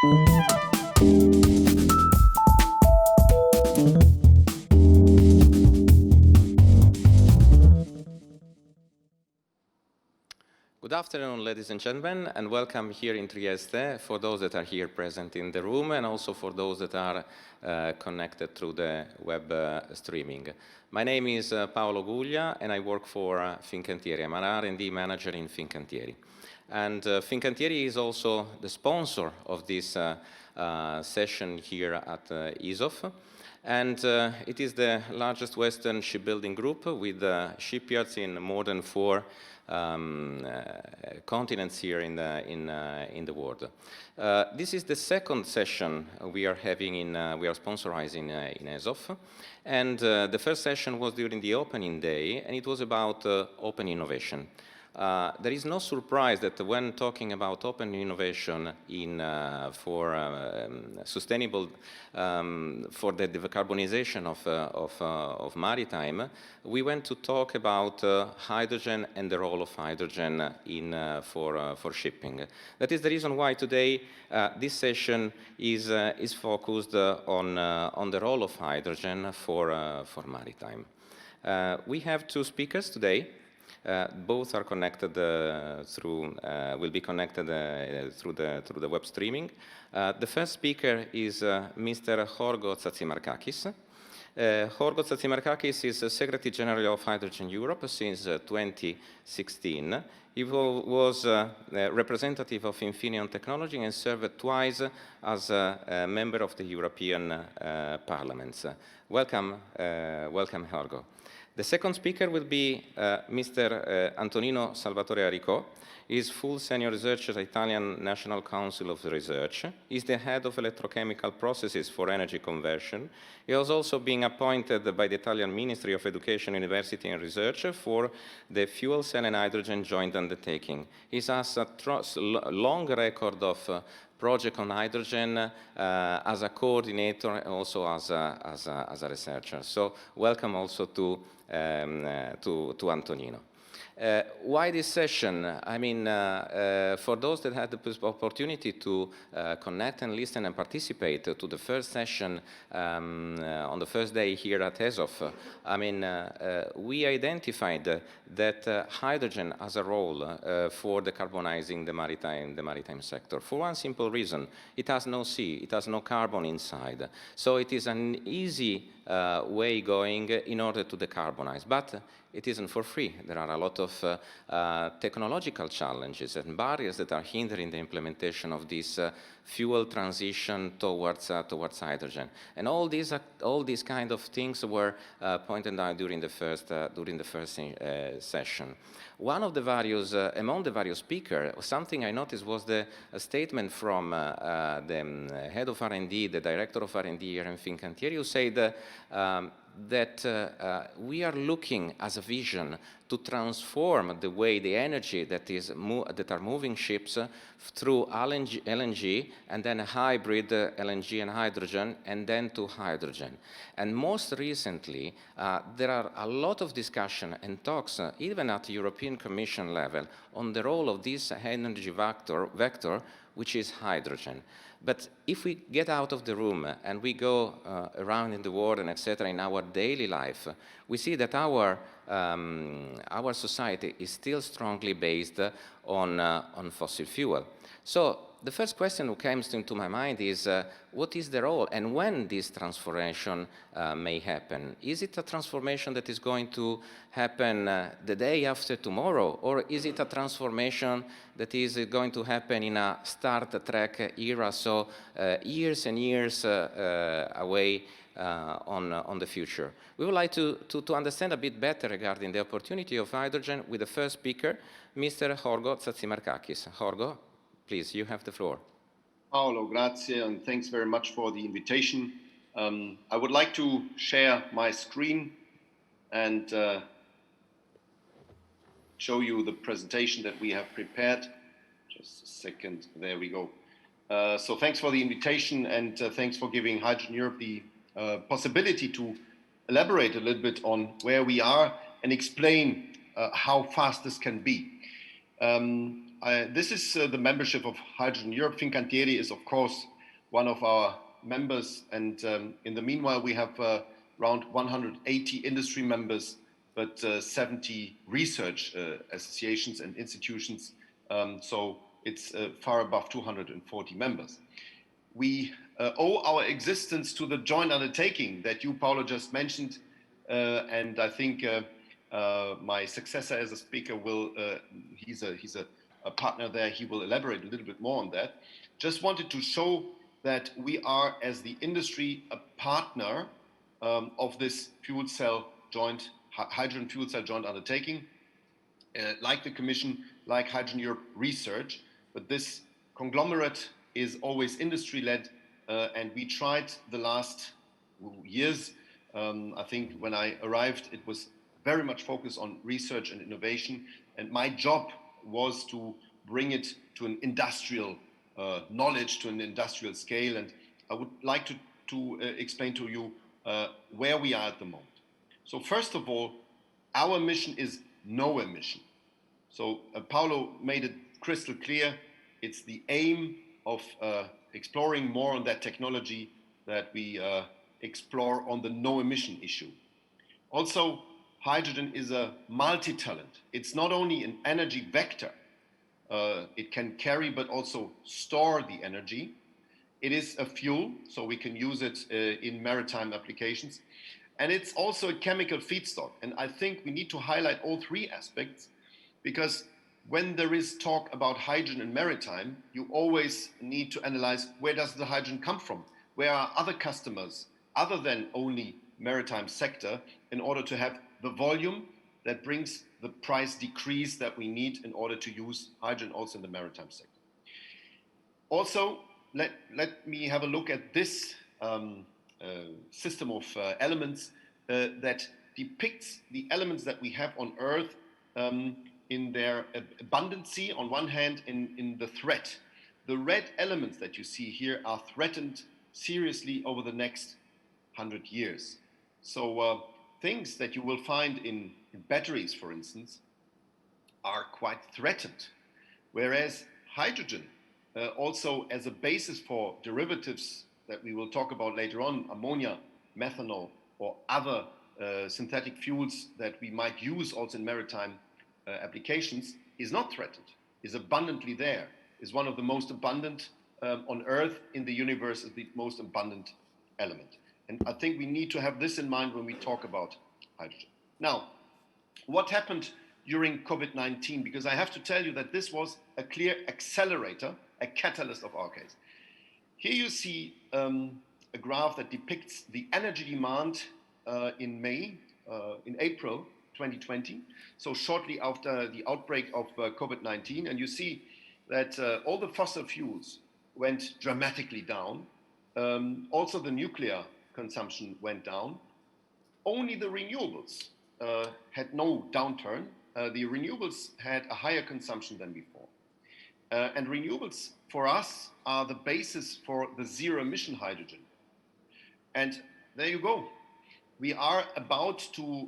Good afternoon, ladies and gentlemen, and welcome here in Trieste for those that are here present in the room and also for those that are connected through the web streaming. My name is Paolo Guglia and I work for Fincantieri. I'm an R&D manager in Fincantieri. And Fincantieri is also the sponsor of this session here at ISOF. And it is the largest Western shipbuilding group with shipyards in more than 4 continents here in the world. This is the second session we are having we are sponsorizing in ESOF, and the first session was during the opening day, and it was about open innovation. There is no surprise that when talking about open innovation for sustainable, for the decarbonization of maritime, we went to talk about hydrogen and the role of hydrogen for shipping. That is the reason why today this session is focused on the role of hydrogen for maritime. We have 2 speakers today. Both are connected will be connected through the web streaming. The first speaker is Mr. Jorgo Tsatsimarkakis. Jorgo Tsatsimarkakis is Secretary General of Hydrogen Europe since 2016. He was representative of Infineon Technology and served twice as a member of the European Parliament. Welcome, Jorgo. The second speaker will be Mr. Antonino Salvatore Aricò. He is full senior researcher at Italian National Council of Research. He is the head of electrochemical processes for energy conversion. He has also been appointed by the Italian Ministry of Education, University and Research for the fuel cell and hydrogen joint undertaking. He has a long record of project on hydrogen as a coordinator and also as a researcher. So welcome also to Antonino. Why this session? I mean, for those that had the opportunity to connect and listen and participate to the first session on the first day here at ESOF, I mean, we identified that hydrogen has a role for decarbonizing the maritime sector. For one simple reason, it has no sea, it has no carbon inside. So it is an easy way going in order to decarbonize. But it isn't for free. There are a lot of technological challenges and barriers that are hindering the implementation of this fuel transition towards hydrogen. And all these kind of things were pointed out during the first session. One of the various, among the various speakers, something I noticed was a statement from the head of R&D, the director of R&D here in Fincantieri, who said that we are looking as a vision to transform the way the energy that are moving ships through LNG and then a hybrid LNG and hydrogen and then to hydrogen. And most recently, there are a lot of discussion and talks, even at the European Commission level, on the role of this energy vector, which is hydrogen. But if we get out of the room and we go around in the world and etc. in our daily life, we see that our society is still strongly based on fossil fuel. So the first question that comes into my mind is, what is the role and when this transformation may happen? Is it a transformation that is going to happen the day after tomorrow, or is it a transformation that is going to happen in a Star Trek era, so years and years away on the future? We would like to understand a bit better regarding the opportunity of hydrogen with the first speaker, Mr. Jorgo Tsatsimarkakis. Jorgo, please, you have the floor. Paolo, grazie, and thanks very much for the invitation. I would like to share my screen and show you the presentation that we have prepared. Just a second, there we go. So thanks for the invitation, and thanks for giving Hydrogen Europe the possibility to elaborate a little bit on where we are and explain how fast this can be. This is the membership of Hydrogen Europe. Fincantieri is, of course, one of our members. And in the meanwhile, we have around 180 industry members, but 70 research associations and institutions. So it's far above 240 members. We owe our existence to the joint undertaking that you, Paolo, just mentioned. And I think my successor as a speaker will, he's a partner there, he will elaborate a little bit more on that. Just wanted to show that we are, as the industry, a partner of this hydrogen fuel cell joint undertaking, like the Commission, like Hydrogen Europe Research. But this conglomerate is always industry-led, and we tried the last years. I think when I arrived, it was very much focused on research and innovation, and my job was to bring it to an industrial knowledge, to an industrial scale. And I would like to explain to you where we are at the moment. So first of all, our mission is no emission. So Paolo made it crystal clear. It's the aim of exploring more on that technology that we explore on the no emission issue. Also, hydrogen is a multi-talent. It's not only an energy vector. It can carry but also store the energy. It is a fuel, so we can use it in maritime applications. And it's also a chemical feedstock. And I think we need to highlight all three aspects, because when there is talk about hydrogen in maritime, you always need to analyze, where does the hydrogen come from? Where are other customers other than only maritime sector, in order to have the volume that brings the price decrease that we need in order to use hydrogen also in the maritime sector. Also, let me have a look at this system of elements that depicts the elements that we have on Earth in their abundancy, on one hand, in the threat. The red elements that you see here are threatened seriously over the next 100 years. So things that you will find in batteries, for instance, are quite threatened. Whereas hydrogen, also as a basis for derivatives that we will talk about later on, ammonia, methanol, or other synthetic fuels that we might use also in maritime applications, is not threatened, is abundantly there, is one of the most abundant on Earth, in the universe, is the most abundant element. And I think we need to have this in mind when we talk about hydrogen. Now, what happened during COVID-19? Because I have to tell you that this was a clear accelerator, a catalyst of our case. Here you see a graph that depicts the energy demand in April 2020, so shortly after the outbreak of COVID-19, and you see that all the fossil fuels went dramatically down. Also the nuclear consumption went down. Only the renewables had no downturn. The renewables had a higher consumption than before. And renewables for us are the basis for the zero emission hydrogen. And there you go. We are about to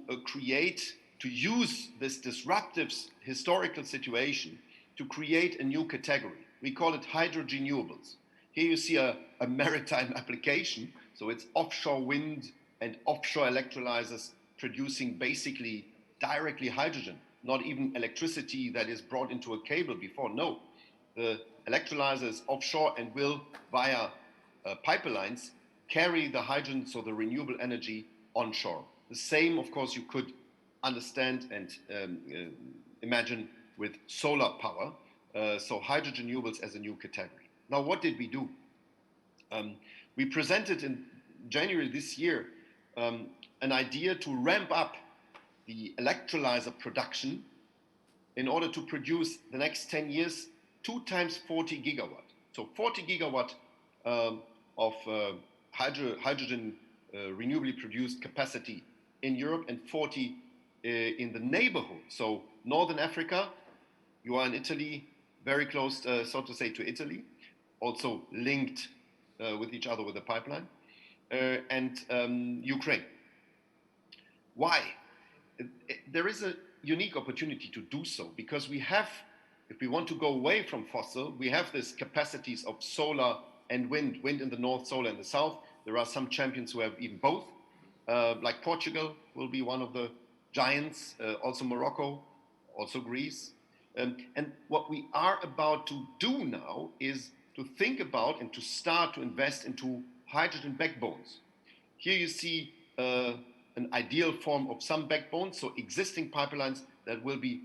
use this disruptive historical situation to create a new category. We call it hydrogenuables. Here you see a maritime application. So it's offshore wind and offshore electrolyzers producing basically directly hydrogen, not even electricity that is brought into a cable before. No, the electrolyzer is offshore and will, via pipelines, carry the hydrogen, so the renewable energy, onshore. The same, of course, you could understand and imagine with solar power. So hydrogenuables as a new category. Now, what did we do? We presented in January this year an idea to ramp up the electrolyzer production in order to produce the next 10 years 2 times 40 gigawatt. So 40 gigawatt of hydrogen renewably produced capacity in Europe, and 40 in the neighborhood. So Northern Africa, you are in Italy, very close, so to say, to Italy, also linked with each other with a pipeline, and Ukraine. Why? There is a unique opportunity to do so, because we have if we want to go away from fossil, we have these capacities of solar and wind in the north, solar in the south. There are some champions who have even both, like Portugal will be one of the giants, also Morocco, also Greece. And what we are about to do now is to think about and to start to invest into hydrogen backbones. Here you see an ideal form of some backbones, so existing pipelines that will be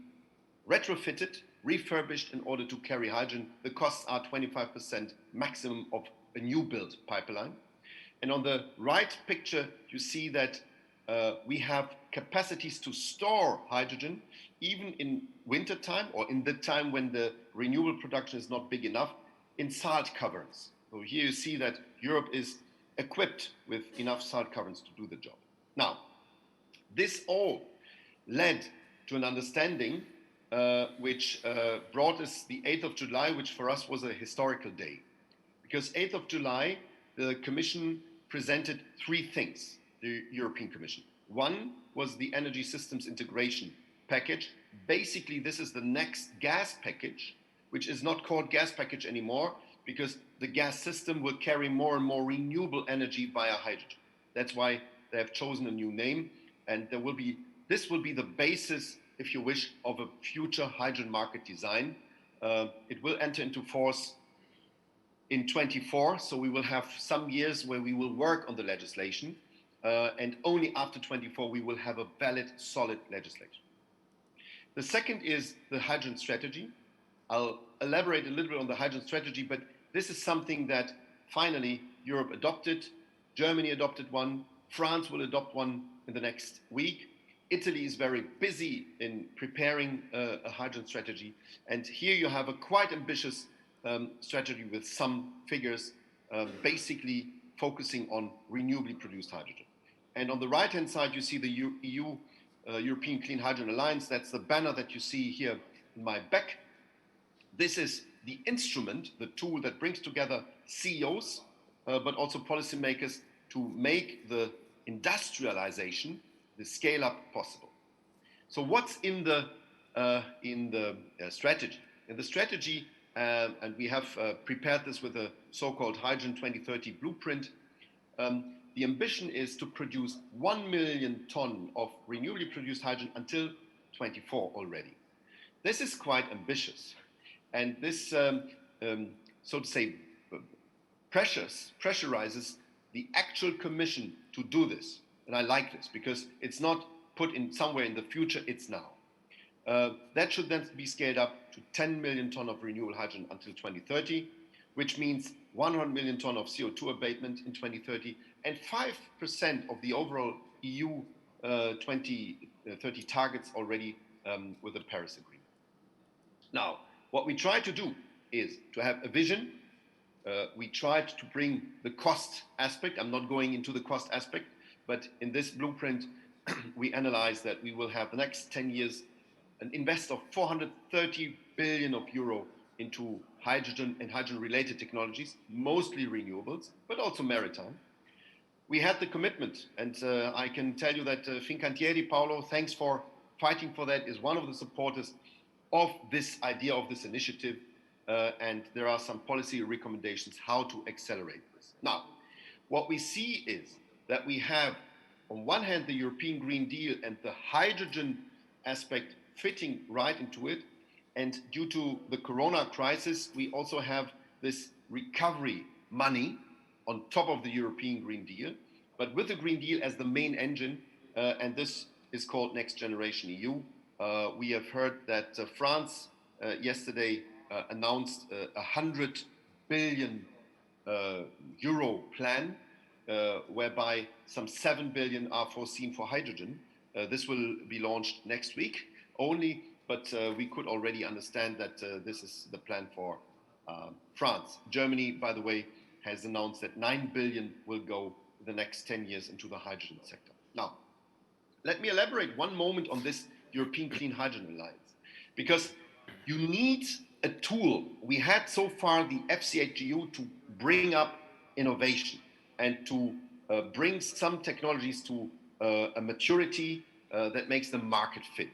retrofitted, refurbished in order to carry hydrogen. The costs are 25% maximum of a new build pipeline. And on the right picture, you see that we have capacities to store hydrogen even in winter time or in the time when the renewable production is not big enough in salt caverns. So here you see that Europe is equipped with enough salt caverns to do the job. Now, this all led to an understanding which brought us the 8th of July, which for us was a historical day. Because 8th of July, the Commission presented three things, the European Commission. One was the energy systems integration package. Basically, this is the next gas package, which is not called gas package anymore because the gas system will carry more and more renewable energy via hydrogen. That's why they have chosen a new name, and this will be the basis, if you wish, of a future hydrogen market design. It will enter into force in 24, so we will have some years where we will work on the legislation, and only after 24 we will have a valid, solid legislation. The second is the hydrogen strategy. I'll elaborate a little bit on the hydrogen strategy, but this is something that finally Europe adopted. Germany adopted one. France will adopt one in the next week. Italy is very busy in preparing a hydrogen strategy. And here you have a quite ambitious strategy with some figures, basically focusing on renewably produced hydrogen. And on the right-hand side, you see the EU, European Clean Hydrogen Alliance. That's the banner that you see here in my back. This is the instrument, the tool that brings together CEOs, but also policymakers to make the industrialization, the scale-up possible. So what's in the strategy? In the strategy, and we have prepared this with a so-called Hydrogen 2030 blueprint, the ambition is to produce 1 million ton of renewably produced hydrogen until 24 already. This is quite ambitious. And this, so to say, pressurizes the actual Commission to do this. And I like this because it's not put in somewhere in the future, it's now. That should then be scaled up to 10 million ton of renewable hydrogen until 2030, which means 100 million ton of CO2 abatement in 2030 and 5% of the overall EU 2030 targets already with the Paris Agreement. Now, what we try to do is to have a vision. We tried to bring the cost aspect. I'm not going into the cost aspect, but in this blueprint, we analyze that we will have the next 10 years an invest of 430 billion euro into hydrogen and hydrogen-related technologies, mostly renewables, but also maritime. We had the commitment, and I can tell you that Fincantieri, Paolo, thanks for fighting for that, is one of the supporters of this idea, of this initiative, and there are some policy recommendations how to accelerate this. Now, what we see is that we have, on one hand, the European Green Deal and the hydrogen aspect fitting right into it, and due to the Corona crisis, we also have this recovery money on top of the European Green Deal, but with the Green Deal as the main engine, and this is called Next Generation EU. We have heard that France yesterday announced a 100 billion euro plan, whereby some 7 billion are foreseen for hydrogen. This will be launched next week only, but we could already understand that this is the plan for France. Germany, by the way, has announced that 9 billion will go in the next 10 years into the hydrogen sector. Now, let me elaborate one moment on this European Clean Hydrogen Alliance, because you need a tool. We had so far the FCHGU to bring up innovation and to bring some technologies to a maturity that makes them market fit.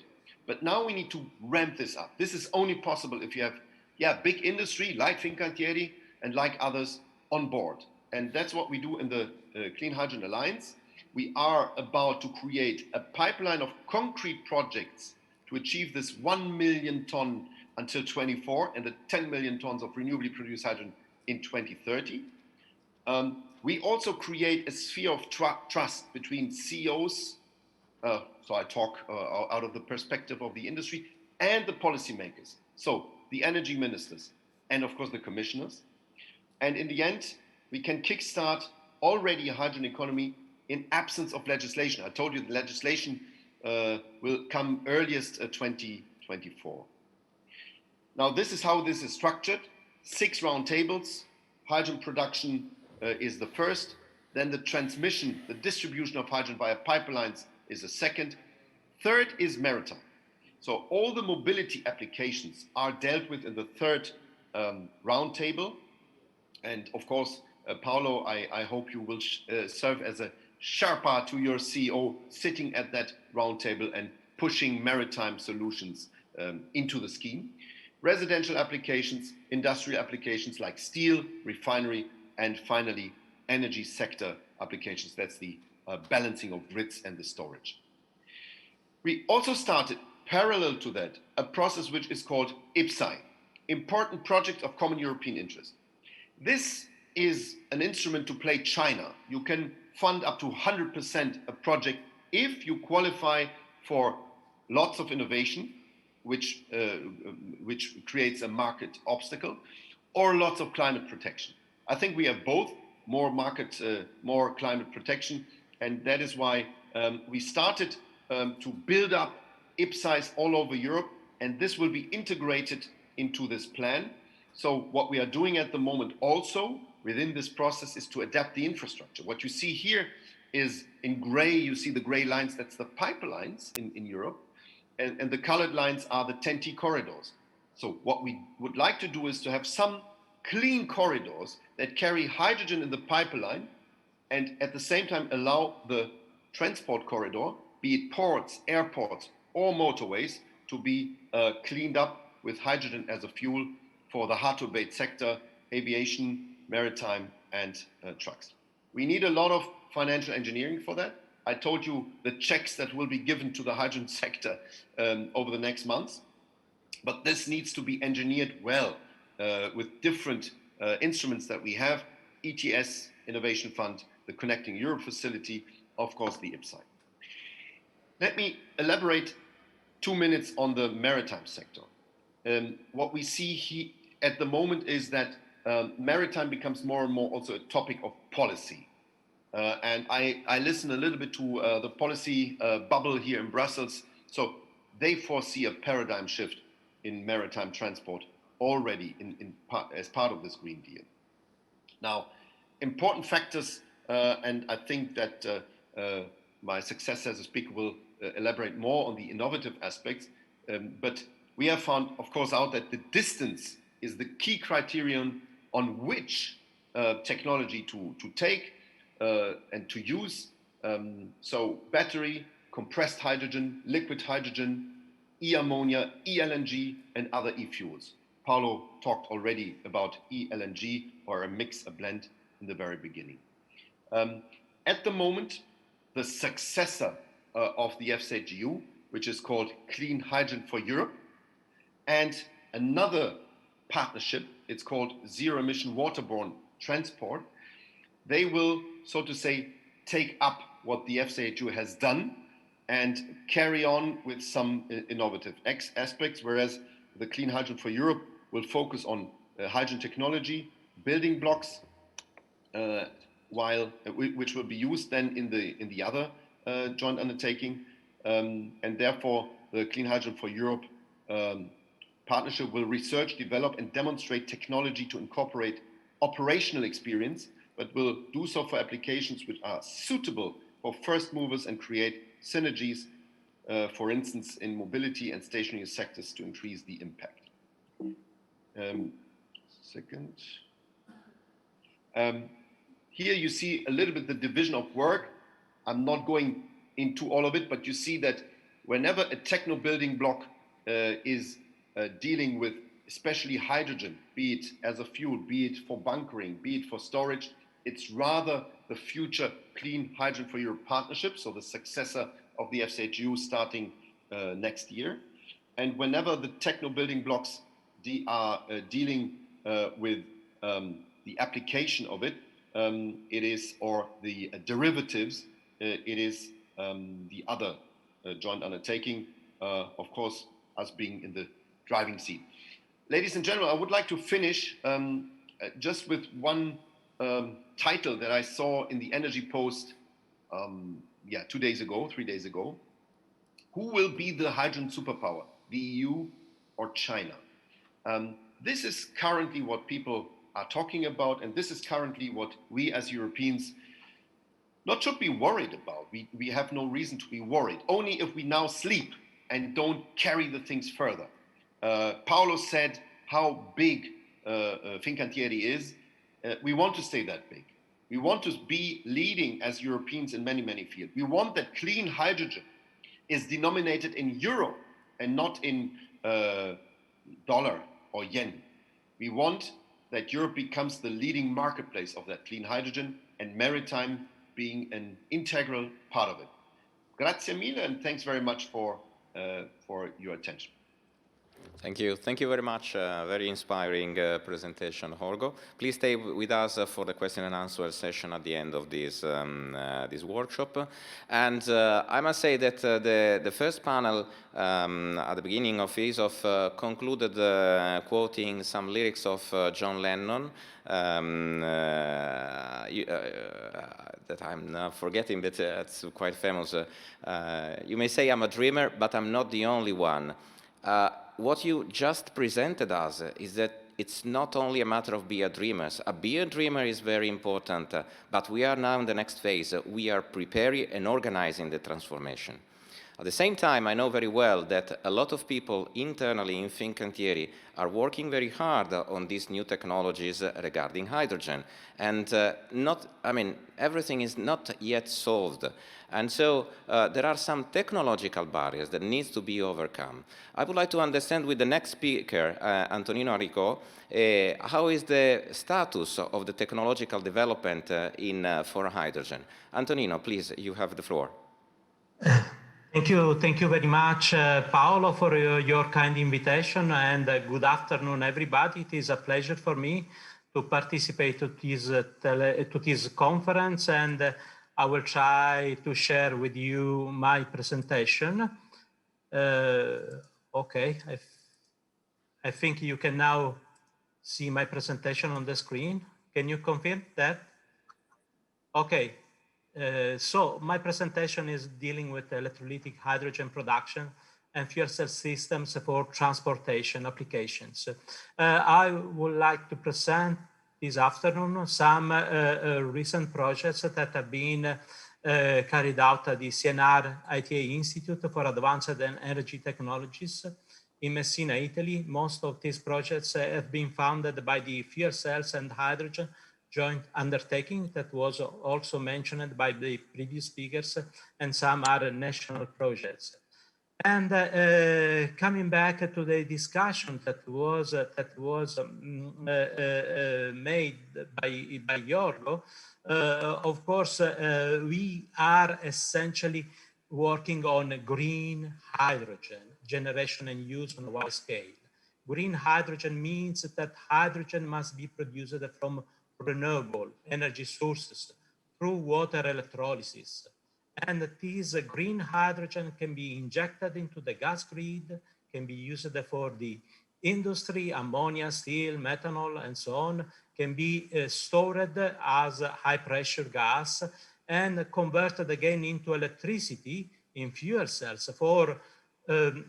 But now we need to ramp this up. This is only possible if you have, big industry like Fincantieri and like others on board. And that's what we do in the Clean Hydrogen Alliance. We are about to create a pipeline of concrete projects to achieve this 1 million ton until 24 and the 10 million tons of renewably produced hydrogen in 2030. We also create a sphere of trust between CEOs, so I talk out of the perspective of the industry, and the policymakers, so the energy ministers, and of course the commissioners. And in the end, we can kickstart already a hydrogen economy in absence of legislation. I told you the legislation will come earliest 2024. Now, this is how this is structured. 6 round tables. Hydrogen production is the first. Then the transmission, the distribution of hydrogen via pipelines is the second. Third is maritime. So all the mobility applications are dealt with in the third round table. And of course, Paolo, I hope you will serve as a Sherpa to your CEO, sitting at that round table and pushing maritime solutions into the scheme. Residential applications, industrial applications like steel, refinery, and finally, energy sector applications. That's the balancing of grids and the storage. We also started, parallel to that, a process which is called IPCEI, Important Project of Common European Interest. This is an instrument to play China. You can fund up to 100% a project if you qualify for lots of innovation, which creates a market obstacle, or lots of climate protection. I think we have both, more climate protection, and that is why we started to build up IPCEIs all over Europe, and this will be integrated into this plan. So what we are doing at the moment also within this process is to adapt the infrastructure. What you see here is in gray, you see the gray lines, that's the pipelines in Europe, and the colored lines are the TEN-T corridors. So what we would like to do is to have some clean corridors that carry hydrogen in the pipeline and at the same time allow the transport corridor, be it ports, airports, or motorways, to be cleaned up with hydrogen as a fuel for the hard-to-abate sector, aviation, maritime, and trucks. We need a lot of financial engineering for that. I told you the checks that will be given to the hydrogen sector over the next months, but this needs to be engineered well with different instruments that we have, ETS, Innovation Fund, the Connecting Europe facility, of course the IPCEI. Let me elaborate 2 minutes on the maritime sector. What we see at the moment is that maritime becomes more and more also a topic of policy. And I listen a little bit to the policy bubble here in Brussels. So they foresee a paradigm shift in maritime transport already as part of this Green Deal. Now, important factors, and I think that my successor as a speaker will elaborate more on the innovative aspects, but we have found, of course, out that the distance is the key criterion on which technology to take and to use. So battery, compressed hydrogen, liquid hydrogen, e-ammonia, e-LNG, and other e-fuels. Paolo talked already about e-LNG, or a mix, a blend, in the very beginning. At the moment, the successor of the FCGU, which is called Clean Hydrogen for Europe, and another partnership, it's called Zero Emission Waterborne Transport, they will, so to say, take up what the FCHU has done and carry on with some innovative aspects, whereas the Clean Hydrogen for Europe will focus on hydrogen technology, building blocks, which will be used then in the other joint undertaking, and therefore the Clean Hydrogen for Europe partnership will research, develop, and demonstrate technology to incorporate operational experience, but will do so for applications which are suitable for first movers and create synergies, for instance, in mobility and stationary sectors to increase the impact. Here you see a little bit the division of work. I'm not going into all of it, but you see that whenever a techno building block is dealing with especially hydrogen, be it as a fuel, be it for bunkering, be it for storage, it's rather the future Clean Hydrogen for Europe partnership, so the successor of the FCHU starting next year. And whenever the techno building blocks are dealing with the application of it, it is, or the derivatives, it is the other joint undertaking, of course, us being in the driving seat. Ladies and gentlemen, I would like to finish just with one title that I saw in the Energy Post 3 days ago. Who will be the hydrogen superpower, the EU or China? This is currently what people are talking about, and this is currently what we as Europeans not should be worried about. We have no reason to be worried, only if we now sleep and don't carry the things further. Paolo said how big Fincantieri is. We want to stay that big. We want to be leading as Europeans in many, many fields. We want that clean hydrogen is denominated in euro and not in dollar or yen. We want that Europe becomes the leading marketplace of that clean hydrogen, and maritime being an integral part of it. Grazie mille, and thanks very much for your attention. Thank you. Thank you very much. Very inspiring presentation, Jorgo. Please stay with us for the question and answer session at the end of this, this workshop. And I must say that the first panel at the beginning of ESOF concluded quoting some lyrics of John Lennon that I'm now forgetting, but it's quite famous. You may say I'm a dreamer, but I'm not the only one. What you just presented us is that it's not only a matter of be a dreamers. Be a dreamer is very important, but we are now in the next phase. We are preparing and organizing the transformation. At the same time, I know very well that a lot of people internally in Fincantieri are working very hard on these new technologies regarding hydrogen. And everything is not yet solved. And so there are some technological barriers that needs to be overcome. I would like to understand with the next speaker, Antonino Arrico, how is the status of the technological development for hydrogen? Antonino, please, you have the floor. Thank you very much, Paolo, for your kind invitation, and good afternoon, everybody. It is a pleasure for me to participate to this conference, and I will try to share with you my presentation. Okay, I think you can now see my presentation on the screen. Can you confirm that? Okay. So my presentation is dealing with electrolytic hydrogen production and fuel cell systems for transportation applications. I would like to present this afternoon some recent projects that have been carried out at the CNR-ITAE Institute for Advanced Energy Technologies in Messina, Italy. Most of these projects have been funded by the Fuel Cells and Hydrogen Joint Undertaking that was also mentioned by the previous speakers, and some other national projects. And coming back to the discussion that was made by Jorgo, of course, we are essentially working on green hydrogen generation and use on a wide scale. Green hydrogen means that hydrogen must be produced from renewable energy sources through water electrolysis. And this green hydrogen can be injected into the gas grid, can be used for the industry, ammonia, steel, methanol, and so on, can be stored as high pressure gas and converted again into electricity in fuel cells for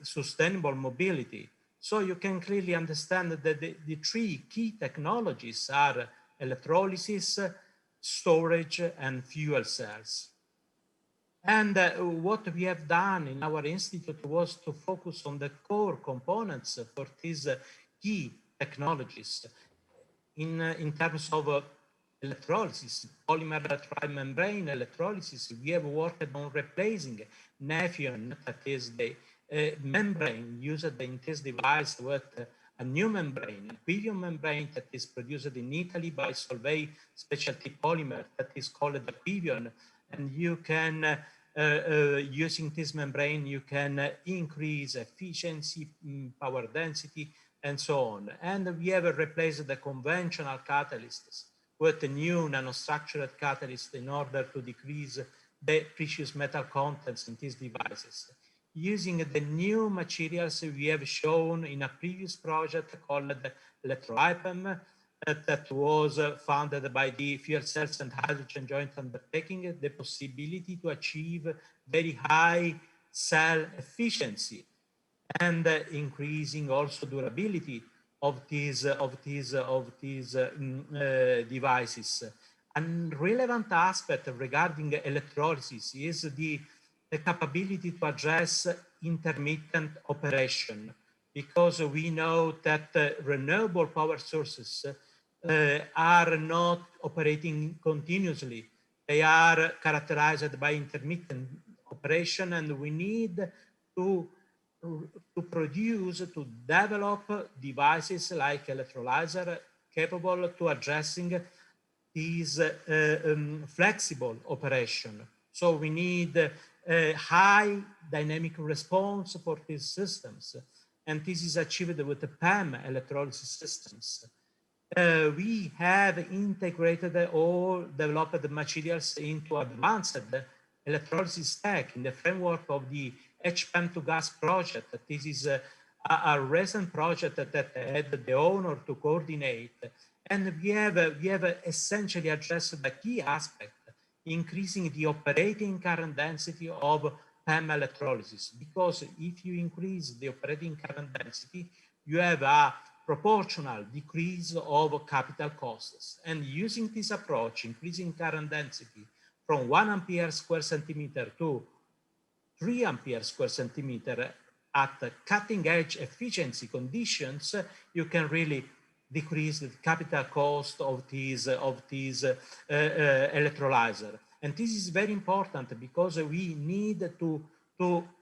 sustainable mobility. So you can clearly understand that the three key technologies are electrolysis, storage, and fuel cells. And what we have done in our institute was to focus on the core components for these key technologies in terms of electrolysis, polymer tri-membrane electrolysis. We have worked on replacing Nephron, that is the membrane used in this device, with a new membrane, a Pivion membrane that is produced in Italy by Solvay Specialty Polymer, that is called the Pivion. And you can, using this membrane, you can increase efficiency, power density, and so on. And we have replaced the conventional catalysts with a new nanostructured catalyst in order to decrease the precious metal contents in these devices. Using the new materials we have shown in a previous project called Electro-ITAE, that was funded by the Fuel Cells and Hydrogen Joint Undertaking, the possibility to achieve very high cell efficiency and increasing also durability of these devices. A relevant aspect regarding electrolysis is the capability to address intermittent operation, because we know that renewable power sources are not operating continuously. They are characterized by intermittent operation, and we need to produce, to develop devices like electrolyzer capable to addressing these flexible operation. So we need a high dynamic response for these systems. And this is achieved with the PEM electrolysis systems. We have integrated all developed materials into advanced electrolysis tech in the framework of the HPEMZGAS project. This is a recent project that I had the honor to coordinate. And we have essentially addressed the key aspect, increasing the operating current density of PEM electrolysis. Because if you increase the operating current density, you have a proportional decrease of capital costs. And using this approach, increasing current density from 1 ampere square centimeter to 3 ampere square centimeter at cutting edge efficiency conditions, you can really decrease the capital cost of these electrolyzer. And this is very important because we need to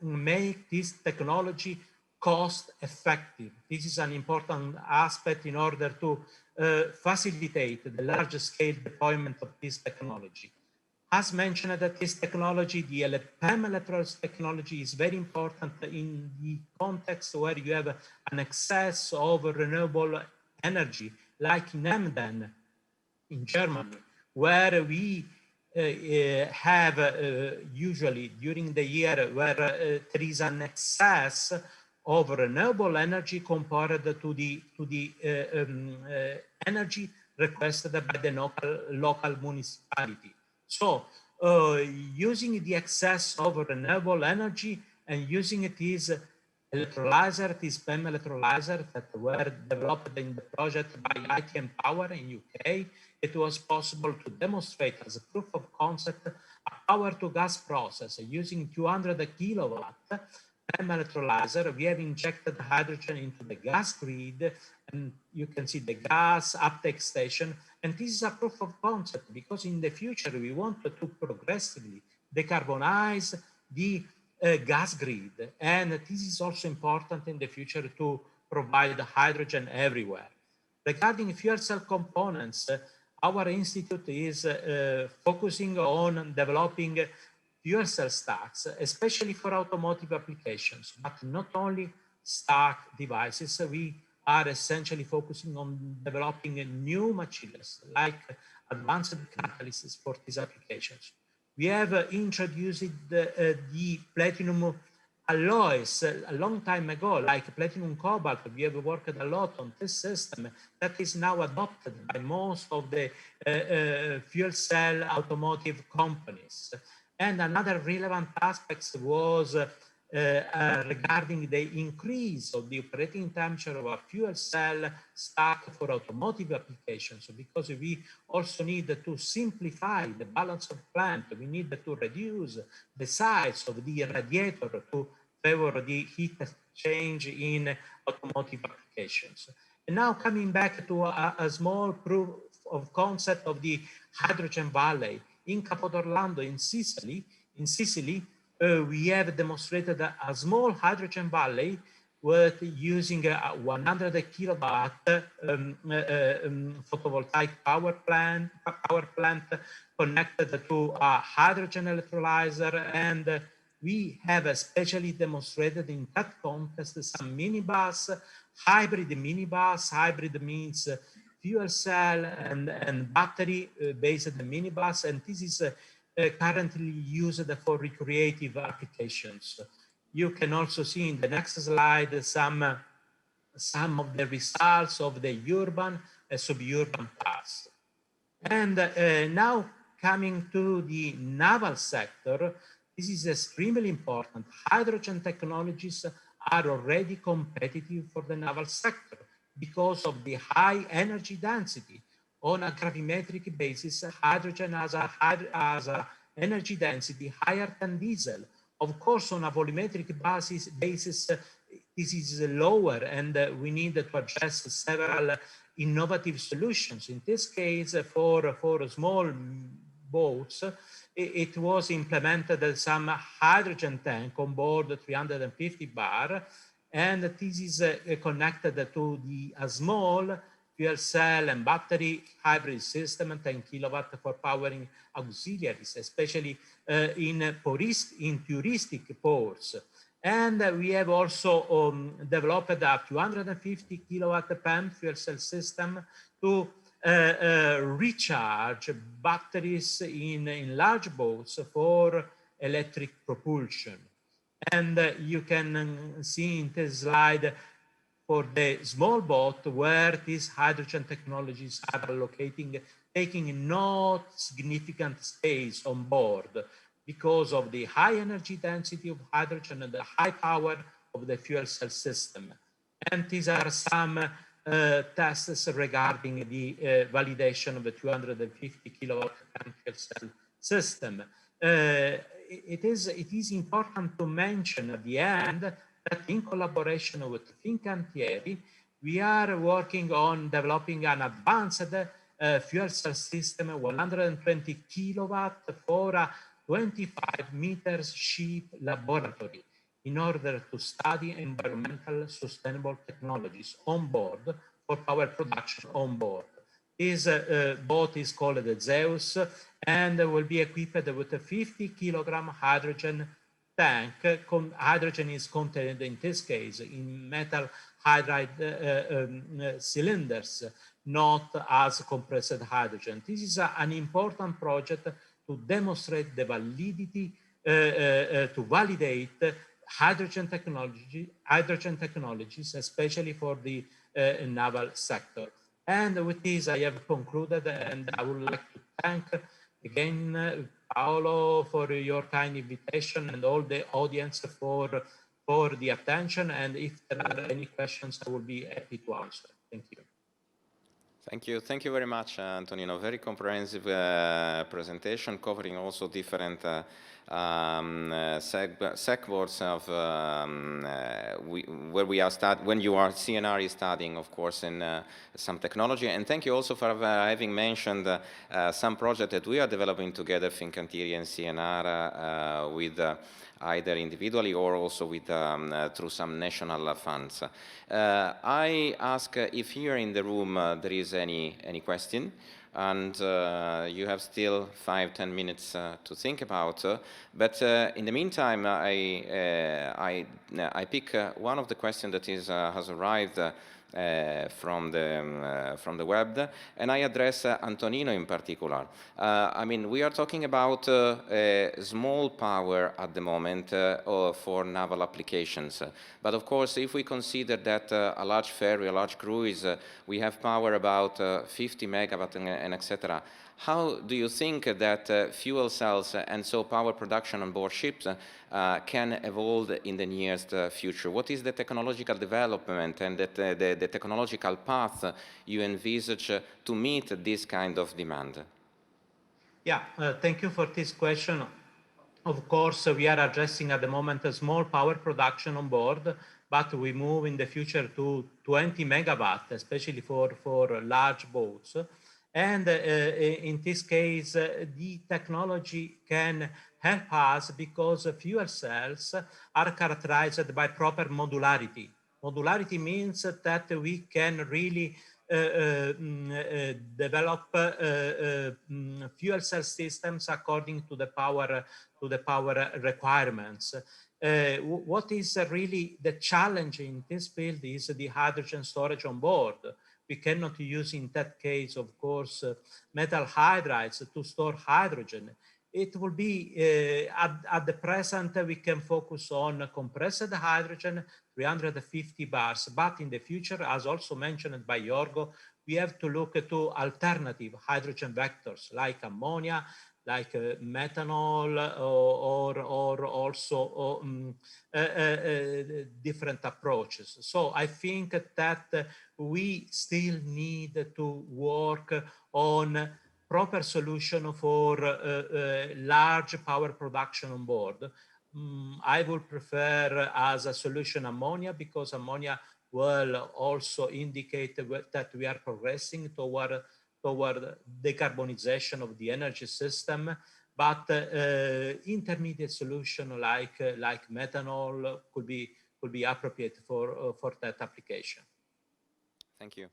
make this technology cost effective. This is an important aspect in order to facilitate the large scale deployment of this technology. As mentioned, that this technology, the PEM electrolysis technology, is very important in the context where you have an excess of renewable energy, like in Emden in Germany, where we have usually during the year where there is an excess of renewable energy compared to the energy requested by the local municipality. So using the excess of renewable energy and using these electrolyzer, these PEM electrolyzer that were developed in the project by ITM Power in UK, it was possible to demonstrate as a proof of concept a power to gas process using 200 kilowatt PEM electrolyzer. We have injected hydrogen into the gas grid, and you can see the gas uptake station. And this is a proof of concept because in the future we want to progressively decarbonize the gas grid. And this is also important in the future to provide hydrogen everywhere. Regarding fuel cell components, our institute is focusing on developing fuel cell stacks, especially for automotive applications, but not only stack devices. We are essentially focusing on developing new materials like advanced catalysts for these applications. We have introduced the platinum alloys a long time ago, like platinum cobalt. We have worked a lot on this system that is now adopted by most of the fuel cell automotive companies. And another relevant aspect was regarding the increase of the operating temperature of a fuel cell stack for automotive applications, because we also need to simplify the balance of plant. We need to reduce the size of the radiator to favor the heat exchange in automotive applications. And now coming back to a small proof of concept of the hydrogen valley. In Capo d'Orlando, in Sicily, we have demonstrated a small hydrogen valley with using a 100 kilowatt photovoltaic power plant connected to a hydrogen electrolyzer, and we have especially demonstrated in that context some minibus, hybrid minibus. Hybrid means fuel cell and battery based minibus, and this is currently used for recreative applications. You can also see in the next slide some of the results of the urban and suburban parts. And now coming to the naval sector, this is extremely important. Hydrogen technologies are already competitive for the naval sector because of the high energy density. On a gravimetric basis, hydrogen has a energy density higher than diesel. Of course, on a volumetric basis, this is lower, and we need to address several innovative solutions. In this case, for small boats, it was implemented some hydrogen tank on board 350 bar, and this is connected to a small fuel cell and battery hybrid system, 10 kilowatt for powering auxiliaries, especially in touristic ports. And we have also developed a 250 kilowatt PEM fuel cell system to recharge batteries in large boats for electric propulsion. And you can see in this slide for the small boat where these hydrogen technologies are allocating, taking not significant space on board because of the high energy density of hydrogen and the high power of the fuel cell system. And these are some tests regarding the validation of the 250 kilowatt fuel cell system. It is important to mention at the end that in collaboration with Fincantieri, we are working on developing an advanced fuel cell system, 120 kilowatt for a 25 meters ship laboratory in order to study environmental sustainable technologies on board for power production on board. This boat is called the Zeus and will be equipped with a 50 kilogram hydrogen tank. Hydrogen is contained in this case in metal hydride cylinders, not as compressed hydrogen. This is an important project to demonstrate the validity, to validate hydrogen technologies, especially for the naval sector. And with this, I have concluded, and I would like to thank again Paolo for your kind invitation and all the audience for the attention. And if there are any questions, I will be happy to answer. Thank you. Thank you very much, Antonino. Very comprehensive presentation covering also different sectors of where we are when you are CNR is studying, of course, in some technology. And thank you also for having mentioned some project that we are developing together, Fincantieri and CNR, with either individually or also with through some national funds. I ask if here in the room there is any question, and you have still 5-10 minutes to think about. But in the meantime, I pick one of the questions that has arrived from the web, and I address Antonino in particular. I mean, we are talking about small power at the moment for naval applications. But of course, if we consider that a large ferry, a large cruise, we have power about 50 megawatt and etc. How do you think that fuel cells and so power production on board ships can evolve in the nearest future? What is the technological development and the technological path you envisage to meet this kind of demand? Yeah, thank you for this question. Of course, we are addressing at the moment a small power production on board, but we move in the future to 20 megawatt, especially for large boats. And in this case, the technology can help us because fuel cells are characterized by proper modularity. Modularity means that we can really develop fuel cell systems according to the power requirements. What is really the challenge in this field is the hydrogen storage on board. We cannot use, in that case, of course, metal hydrides to store hydrogen. It will be, at the present, we can focus on compressed hydrogen, 350 bars. But in the future, as also mentioned by Yorgo, we have to look to alternative hydrogen vectors like ammonia, like methanol, or also different approaches. So I think that we still need to work on proper solution for large power production on board. I would prefer as a solution ammonia, because ammonia will also indicate that we are progressing toward decarbonization of the energy system. But intermediate solution like methanol could be appropriate for that application. Thank you.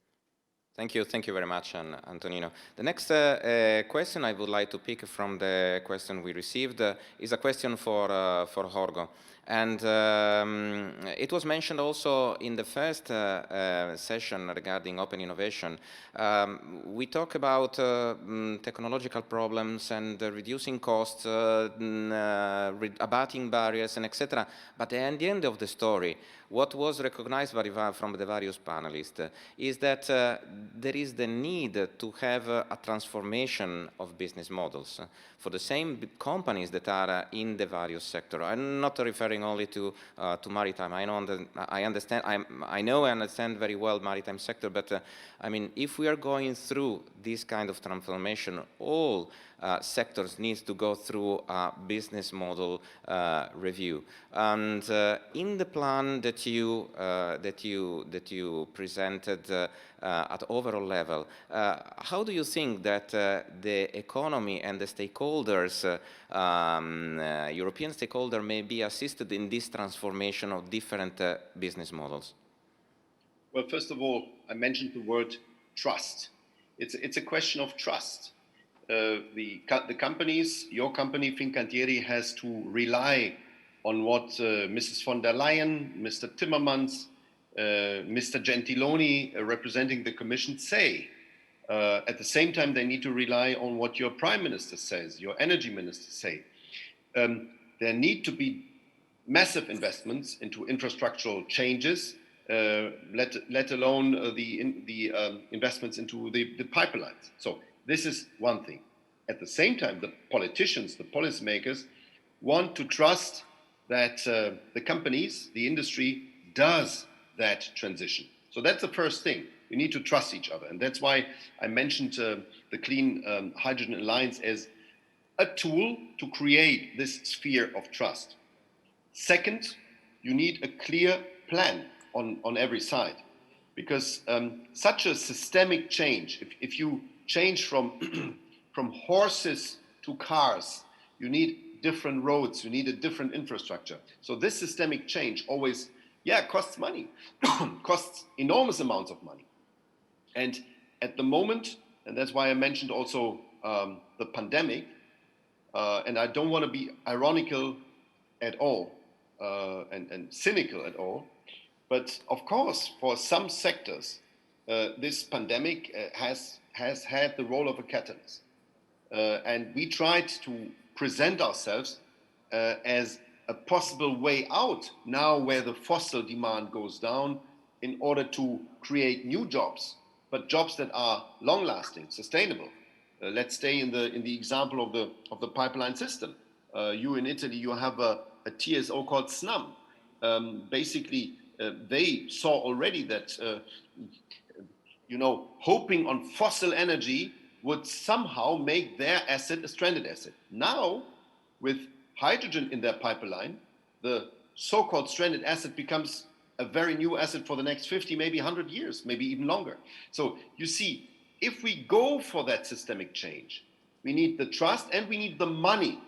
Thank you very much, Antonino. The next question I would like to pick from the question we received is a question for Jorgo. And it was mentioned also in the first session regarding open innovation. We talk about technological problems and reducing costs, abating barriers, and etc. But at the end of the story, what was recognized from the various panelists is that there is the need to have a transformation of business models for the same companies that are in the various sectors. I'm not referring only to maritime. I know and understand very well maritime sector, but I mean, if we are going through this kind of transformation, all sectors need to go through a business model review. And in the plan that you presented at overall level, how do you think that the economy and the stakeholders, European stakeholders, may be assisted in this transformation of different business models? Well, first of all, I mentioned the word trust. It's a question of trust. The companies, your company, Fincantieri, has to rely on what Mrs. von der Leyen, Mr. Timmermans, Mr. Gentiloni, representing the Commission, say. At the same time, they need to rely on what your Prime Minister says, your Energy Minister say. There need to be massive investments into infrastructural changes, let alone the investments into the pipelines. So this is one thing. At the same time, the politicians, the policymakers, want to trust that the companies, the industry, does that transition. So that's the first thing. We need to trust each other. And that's why I mentioned the Clean Hydrogen Alliance as a tool to create this sphere of trust. Second, you need a clear plan on every side. Because such a systemic change, if you change from horses to cars, you need different roads, you need a different infrastructure. So this systemic change always, costs money, costs enormous amounts of money. And at the moment, and that's why I mentioned also the pandemic, and I don't want to be ironical at all and cynical at all, but of course, for some sectors, this pandemic has had the role of a catalyst. And we tried to present ourselves as a possible way out now where the fossil demand goes down in order to create new jobs, but jobs that are long-lasting, sustainable. Let's stay in the example of the pipeline system. You in Italy, you have a TSO called SNAM. Basically, they saw already that hoping on fossil energy would somehow make their asset a stranded asset. Now, with hydrogen in their pipeline, the so-called stranded asset becomes a very new asset for the next 50, maybe 100 years, maybe even longer. So you see, if we go for that systemic change, we need the trust and we need the money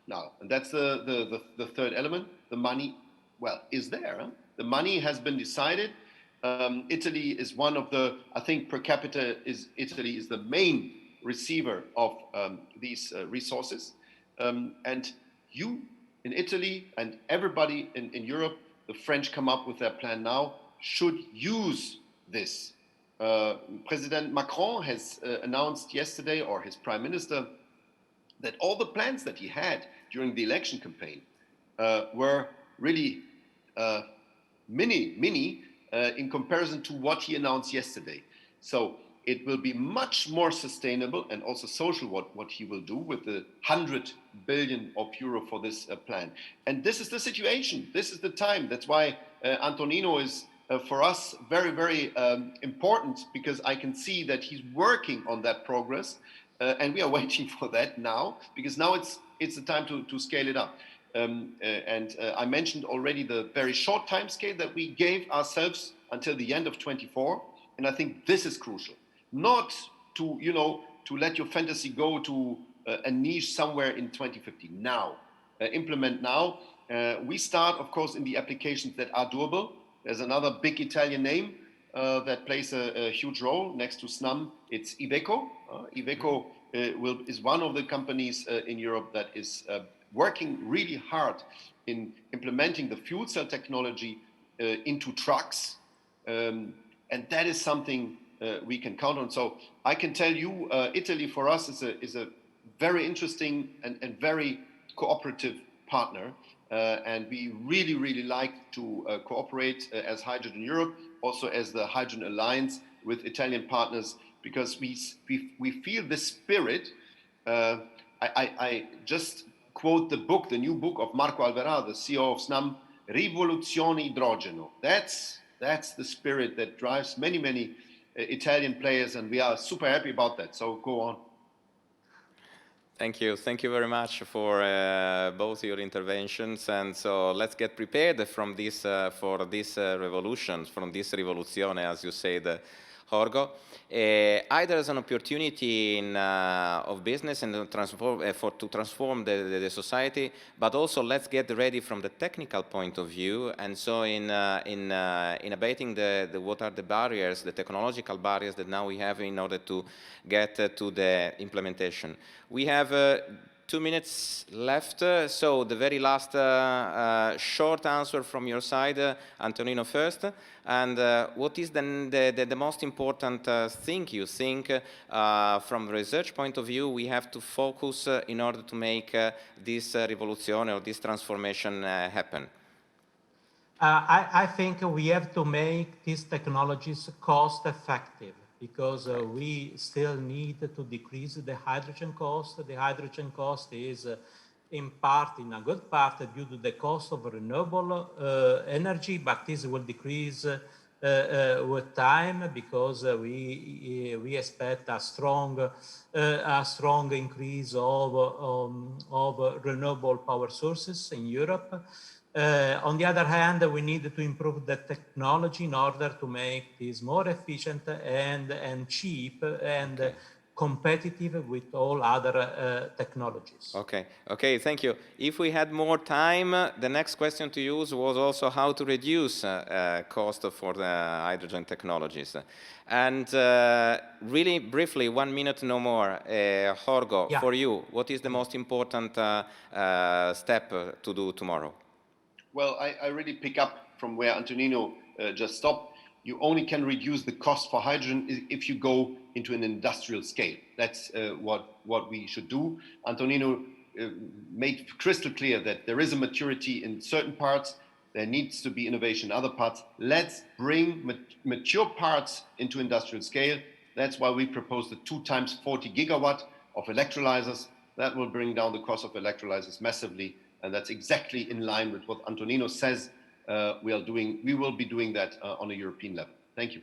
now. And that's the third element. The money, well, is there. Huh? The money has been decided. Italy is one of the, I think per capita, Italy is the main receiver of these resources. And you in Italy and everybody in Europe, the French come up with their plan now, should use this. President Macron has announced yesterday, or his prime minister, that all the plans that he had during the election campaign were really mini in comparison to what he announced yesterday. So it will be much more sustainable and also social what he will do with the 100 billion euro for this plan. And this is the situation. This is the time. That's why Antonino is for us very, very important, because I can see that he's working on that progress, and we are waiting for that now, because now it's the time to scale it up. I mentioned already the very short time scale that we gave ourselves until the end of 24, and I think this is crucial. Not to, to let your fantasy go to a niche somewhere in 2050. Now, implement now. We start, of course, in the applications that are doable. There's another big Italian name that plays a huge role next to SNAM. It's Iveco. Iveco is one of the companies in Europe that is working really hard in implementing the fuel cell technology into trucks. And that is something we can count on. So I can tell you, Italy for us is a very interesting and very cooperative partner. And we really, really like to cooperate as Hydrogen Europe, also as the Hydrogen Alliance with Italian partners, because we feel the spirit. I just quote the new book of Marco Alverà, the CEO of SNAM, Rivoluzione Idrogeno. That's the spirit that drives many Italian players, and we are super happy about that. So go on. Thank you. Thank you very much for both your interventions. And so let's get prepared from this for this revolution, from this rivoluzione, as you said, Jorgo. Either as an opportunity of business and to transform the society, but also let's get ready from the technical point of view. And so in abating what are the barriers, the technological barriers that now we have in order to get to the implementation. We have 2 minutes left, so the very last short answer from your side, Antonino first. And what is then the most important thing you think from research point of view we have to focus in order to make this revolution or this transformation happen? I think we have to make these technologies cost effective, because we still need to decrease the hydrogen cost. The hydrogen cost is in a good part due to the cost of renewable energy, but this will decrease with time, because we expect a strong increase of renewable power sources in Europe. On the other hand, we need to improve the technology in order to make this more efficient and cheap and competitive with all other technologies. Okay, thank you. If we had more time, the next question to use was also how to reduce cost for the hydrogen technologies. And really briefly, 1 minute, no more, Jorgo, for you, what is the most important step to do tomorrow? Well, I really pick up from where Antonino just stopped. You only can reduce the cost for hydrogen if you go into an industrial scale. That's what we should do. Antonino made crystal clear that there is a maturity in certain parts. There needs to be innovation in other parts. Let's bring mature parts into industrial scale. That's why we proposed the 2 times 40 gigawatt of electrolyzers. That will bring down the cost of electrolyzers massively. And that's exactly in line with what Antonino says we will be doing that on a European level. Thank you.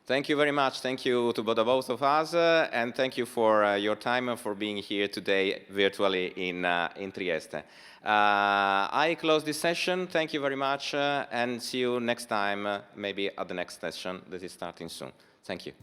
Thank you very much. Thank you to both of us, and thank you for your time and for being here today virtually in Trieste. I close this session. Thank you very much, and see you next time, maybe at the next session that is starting soon. Thank you.